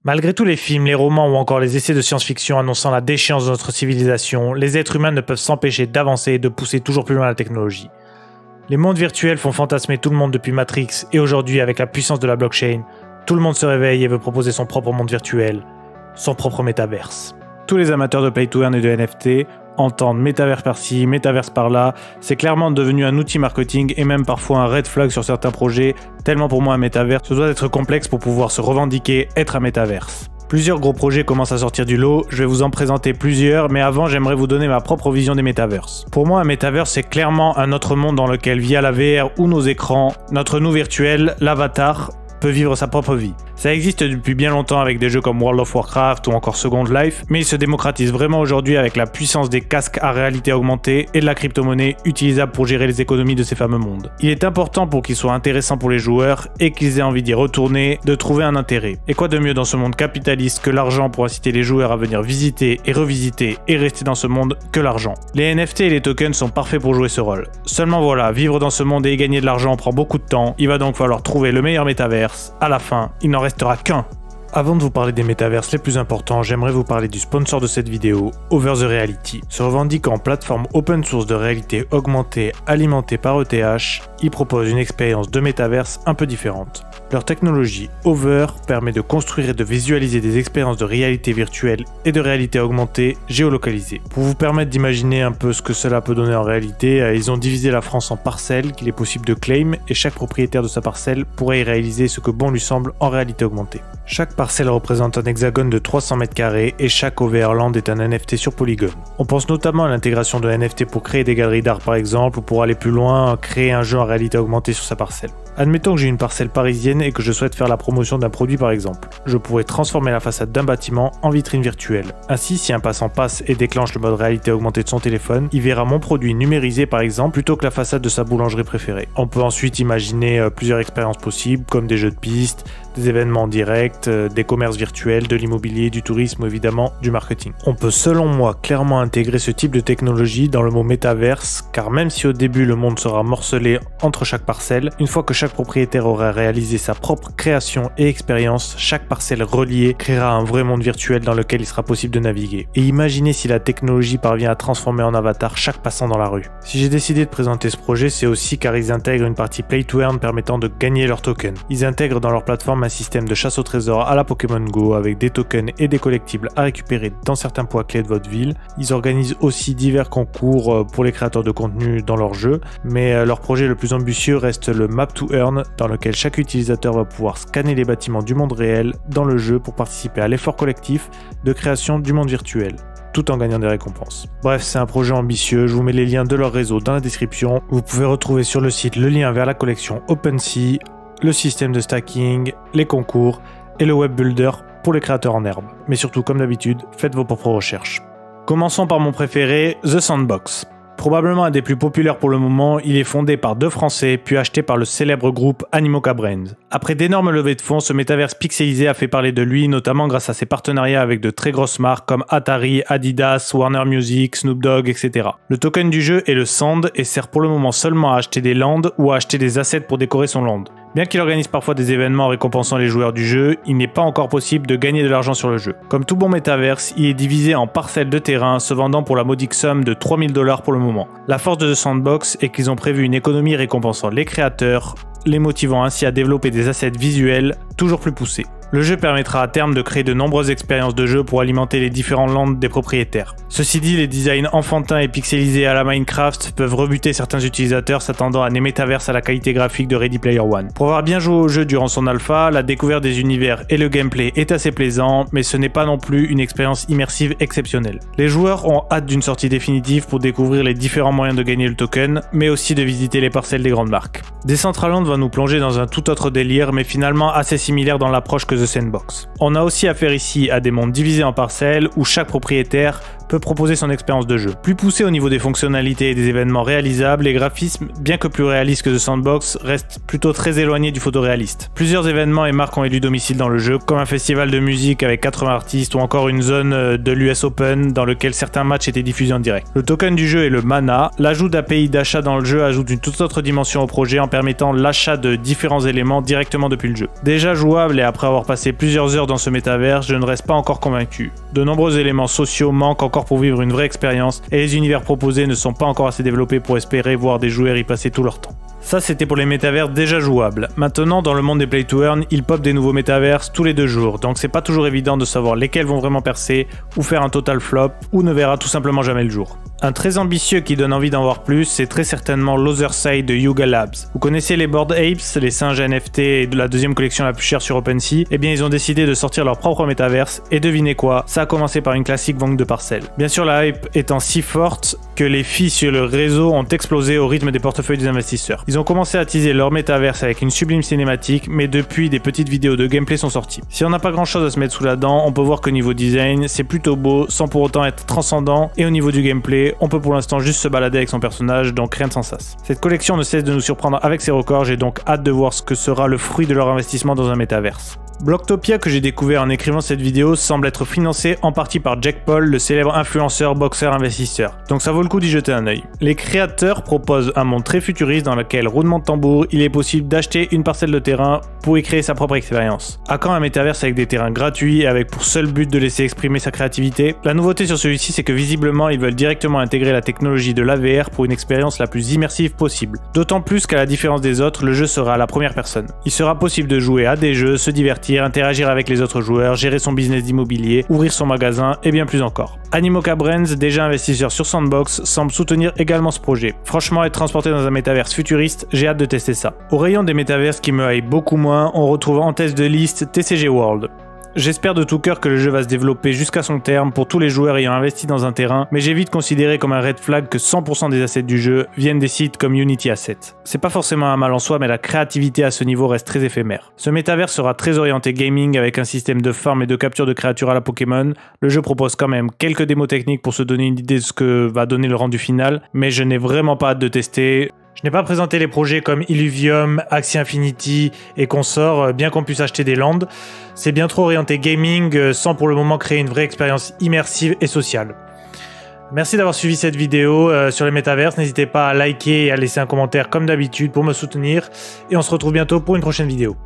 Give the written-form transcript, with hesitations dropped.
Malgré tous les films, les romans ou encore les essais de science-fiction annonçant la déchéance de notre civilisation, les êtres humains ne peuvent s'empêcher d'avancer et de pousser toujours plus loin la technologie. Les mondes virtuels font fantasmer tout le monde depuis Matrix et aujourd'hui, avec la puissance de la blockchain, tout le monde se réveille et veut proposer son propre monde virtuel, son propre métaverse. Tous les amateurs de Play to Earn et de NFT entendent métaverse par-ci, métaverse par-là, c'est clairement devenu un outil marketing et même parfois un red flag sur certains projets, tellement pour moi un métaverse doit être complexe pour pouvoir se revendiquer être un métaverse. Plusieurs gros projets commencent à sortir du lot, je vais vous en présenter plusieurs, mais avant j'aimerais vous donner ma propre vision des métaverses. Pour moi un métaverse c'est clairement un autre monde dans lequel via la VR ou nos écrans, notre nous virtuel, l'avatar, peut vivre sa propre vie. Ça existe depuis bien longtemps avec des jeux comme World of Warcraft ou encore Second Life, mais il se démocratise vraiment aujourd'hui avec la puissance des casques à réalité augmentée et de la crypto-monnaie utilisable pour gérer les économies de ces fameux mondes. Il est important pour qu'il soit intéressant pour les joueurs et qu'ils aient envie d'y retourner, de trouver un intérêt. Et quoi de mieux dans ce monde capitaliste que l'argent pour inciter les joueurs à venir visiter et revisiter et rester dans ce monde que l'argent. Les NFT et les tokens sont parfaits pour jouer ce rôle. Seulement voilà, vivre dans ce monde et y gagner de l'argent prend beaucoup de temps, il va donc falloir trouver le meilleur métaverse. À la fin, il n'en restera qu'un. Avant de vous parler des métaverses les plus importants, j'aimerais vous parler du sponsor de cette vidéo, Over the Reality. Se revendiquant plateforme open source de réalité augmentée alimentée par ETH, ils proposent une expérience de métaverse un peu différente. Leur technologie Over permet de construire et de visualiser des expériences de réalité virtuelle et de réalité augmentée géolocalisées. Pour vous permettre d'imaginer un peu ce que cela peut donner en réalité, ils ont divisé la France en parcelles qu'il est possible de claim et chaque propriétaire de sa parcelle pourrait y réaliser ce que bon lui semble en réalité augmentée. Chaque parcelle représente un hexagone de 300 m² et chaque Overland est un NFT sur polygone. On pense notamment à l'intégration de NFT pour créer des galeries d'art par exemple ou pour aller plus loin, créer un jeu en réalité augmentée sur sa parcelle. Admettons que j'ai une parcelle parisienne et que je souhaite faire la promotion d'un produit par exemple. Je pourrais transformer la façade d'un bâtiment en vitrine virtuelle. Ainsi, si un passant passe et déclenche le mode réalité augmentée de son téléphone, il verra mon produit numérisé par exemple plutôt que la façade de sa boulangerie préférée. On peut ensuite imaginer plusieurs expériences possibles comme des jeux de piste, des événements en direct, des commerces virtuels, de l'immobilier, du tourisme ou évidemment du marketing. On peut selon moi clairement intégrer ce type de technologie dans le mot métaverse car même si au début le monde sera morcelé entre chaque parcelle, une fois que chaque propriétaire aura réalisé sa propre création et expérience, chaque parcelle reliée créera un vrai monde virtuel dans lequel il sera possible de naviguer. Et imaginez si la technologie parvient à transformer en avatar chaque passant dans la rue. Si j'ai décidé de présenter ce projet, c'est aussi car ils intègrent une partie Play to Earn permettant de gagner leurs tokens. Ils intègrent dans leur plateforme un système de chasse au trésor à la Pokémon Go avec des tokens et des collectibles à récupérer dans certains points clés de votre ville. Ils organisent aussi divers concours pour les créateurs de contenu dans leur jeu, mais leur projet le plus ambitieux reste le Map to Earn dans lequel chaque utilisateur va pouvoir scanner les bâtiments du monde réel dans le jeu pour participer à l'effort collectif de création du monde virtuel, tout en gagnant des récompenses. Bref, c'est un projet ambitieux, je vous mets les liens de leur réseau dans la description. Vous pouvez retrouver sur le site le lien vers la collection OpenSea, le système de stacking, les concours et le web builder pour les créateurs en herbe. Mais surtout, comme d'habitude, faites vos propres recherches. Commençons par mon préféré, The Sandbox. Probablement un des plus populaires pour le moment, il est fondé par 2 Français puis acheté par le célèbre groupe Animoca Brains. Après d'énormes levées de fonds, ce métaverse pixelisé a fait parler de lui, notamment grâce à ses partenariats avec de très grosses marques comme Atari, Adidas, Warner Music, Snoop Dogg, etc. Le token du jeu est le Sand et sert pour le moment seulement à acheter des lands ou à acheter des assets pour décorer son land. Bien qu'il organise parfois des événements récompensant les joueurs du jeu, il n'est pas encore possible de gagner de l'argent sur le jeu. Comme tout bon métaverse, il est divisé en parcelles de terrain, se vendant pour la modique somme de 3000 $ pour le moment. La force de The Sandbox est qu'ils ont prévu une économie récompensant les créateurs, les motivant ainsi à développer des assets visuels toujours plus poussés. Le jeu permettra à terme de créer de nombreuses expériences de jeu pour alimenter les différents lands des propriétaires. Ceci dit, les designs enfantins et pixelisés à la Minecraft peuvent rebuter certains utilisateurs s'attendant à des métaverses à la qualité graphique de Ready Player One. Pour avoir bien joué au jeu durant son alpha, la découverte des univers et le gameplay est assez plaisant, mais ce n'est pas non plus une expérience immersive exceptionnelle. Les joueurs ont hâte d'une sortie définitive pour découvrir les différents moyens de gagner le token, mais aussi de visiter les parcelles des grandes marques. Decentraland va nous plonger dans un tout autre délire, mais finalement assez similaire dans l'approche que The Sandbox. On a aussi affaire ici à des mondes divisés en parcelles où chaque propriétaire peut proposer son expérience de jeu. Plus poussé au niveau des fonctionnalités et des événements réalisables, les graphismes, bien que plus réalistes que The Sandbox, restent plutôt très éloignés du photoréaliste. Plusieurs événements et marques ont élu domicile dans le jeu, comme un festival de musique avec 80 artistes ou encore une zone de l'US Open dans lequel certains matchs étaient diffusés en direct. Le token du jeu est le mana. L'ajout d'API d'achat dans le jeu ajoute une toute autre dimension au projet en permettant l'achat de différents éléments directement depuis le jeu. Déjà jouable et après avoir avoir passé plusieurs heures dans ce métaverse, je ne reste pas encore convaincu. De nombreux éléments sociaux manquent encore pour vivre une vraie expérience et les univers proposés ne sont pas encore assez développés pour espérer voir des joueurs y passer tout leur temps. Ça, c'était pour les métavers déjà jouables. Maintenant, dans le monde des Play to Earn, il pop des nouveaux métavers tous les 2 jours, donc c'est pas toujours évident de savoir lesquels vont vraiment percer, ou faire un total flop, ou ne verra tout simplement jamais le jour. Un très ambitieux qui donne envie d'en voir plus, c'est très certainement l'Otherside de Yuga Labs. Vous connaissez les Bored Apes, les singes NFT de la deuxième collection la plus chère sur OpenSea? Eh bien, ils ont décidé de sortir leur propre métaverse, et devinez quoi, ça a commencé par une classique vente de parcelles. Bien sûr, la hype étant si forte que les fees sur le réseau ont explosé au rythme des portefeuilles des investisseurs. Ils ont commencé à teaser leur métaverse avec une sublime cinématique, mais depuis, des petites vidéos de gameplay sont sorties. Si on n'a pas grand chose à se mettre sous la dent, on peut voir qu'au niveau design, c'est plutôt beau, sans pour autant être transcendant, et au niveau du gameplay, on peut pour l'instant juste se balader avec son personnage, donc rien de sans sas. Cette collection ne cesse de nous surprendre avec ses records, j'ai donc hâte de voir ce que sera le fruit de leur investissement dans un métaverse. Blocktopia, que j'ai découvert en écrivant cette vidéo, semble être financé en partie par Jack Paul, le célèbre influenceur, boxeur, investisseur. Donc ça vaut le coup d'y jeter un œil. Les créateurs proposent un monde très futuriste dans lequel, roulement de tambour, il est possible d'acheter une parcelle de terrain pour y créer sa propre expérience. À quand un métaverse avec des terrains gratuits et avec pour seul but de laisser exprimer sa créativité? La nouveauté sur celui-ci, c'est que visiblement ils veulent directement intégrer la technologie de l'AVR pour une expérience la plus immersive possible. D'autant plus qu'à la différence des autres, le jeu sera à la première personne. Il sera possible de jouer à des jeux, se divertir, interagir avec les autres joueurs, gérer son business d'immobilier, ouvrir son magasin et bien plus encore. Animoca Brands, déjà investisseur sur Sandbox, semble soutenir également ce projet. Franchement, être transporté dans un métaverse futuriste, j'ai hâte de tester ça. Au rayon des métaverses qui me hype beaucoup moins, on retrouve en tête de liste TCG World. J'espère de tout cœur que le jeu va se développer jusqu'à son terme pour tous les joueurs ayant investi dans un terrain, mais j'ai vite considéré comme un red flag que 100% des assets du jeu viennent des sites comme Unity Assets. C'est pas forcément un mal en soi, mais la créativité à ce niveau reste très éphémère. Ce métavers sera très orienté gaming avec un système de farm et de capture de créatures à la Pokémon. Le jeu propose quand même quelques démos techniques pour se donner une idée de ce que va donner le rendu final, mais je n'ai vraiment pas hâte de tester. Je n'ai pas présenté les projets comme Illuvium, Axie Infinity et consorts, bien qu'on puisse acheter des lands. C'est bien trop orienté gaming sans pour le moment créer une vraie expérience immersive et sociale. Merci d'avoir suivi cette vidéo sur les métaverses. N'hésitez pas à liker et à laisser un commentaire comme d'habitude pour me soutenir. Et on se retrouve bientôt pour une prochaine vidéo.